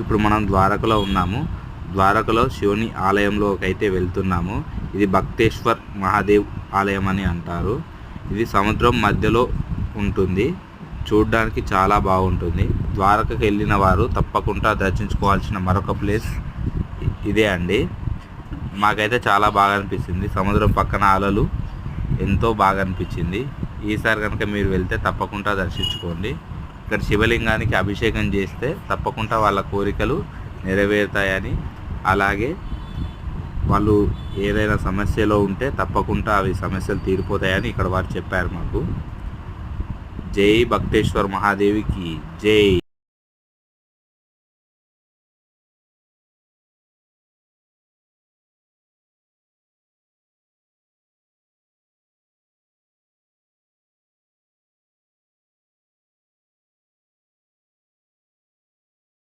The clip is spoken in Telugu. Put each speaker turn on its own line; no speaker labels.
ఇప్పుడు మనం ద్వారకలో ఉన్నాము. ద్వారకలో శివుని ఆలయంలోకి అయితే వెళ్తున్నాము. ఇది భక్తేశ్వర్ మహాదేవ్ ఆలయం అని అంటారు. ఇది సముద్రం మధ్యలో ఉంటుంది. చూడడానికి చాలా బాగుంటుంది. ద్వారకకి వెళ్ళిన వారు తప్పకుండా దర్శించుకోవాల్సిన మరొక ప్లేస్ ఇదే అండి. మాకైతే చాలా బాగా అనిపించింది. సముద్రం పక్కన అలలు ఎంతో బాగా అనిపించింది. ఈసారి కనుక మీరు వెళ్తే తప్పకుండా దర్శించుకోండి. ఇక్కడ శివలింగానికి అభిషేకం చేస్తే తప్పకుండా వాళ్ళ కోరికలు నెరవేరుతాయని, అలాగే వాళ్ళు ఏదైనా సమస్యలో ఉంటే తప్పకుండా అవి సమస్యలు తీరిపోతాయని ఇక్కడ వారు చెప్పారు మాకు. జై భక్తేశ్వర్ మహాదేవికి జై.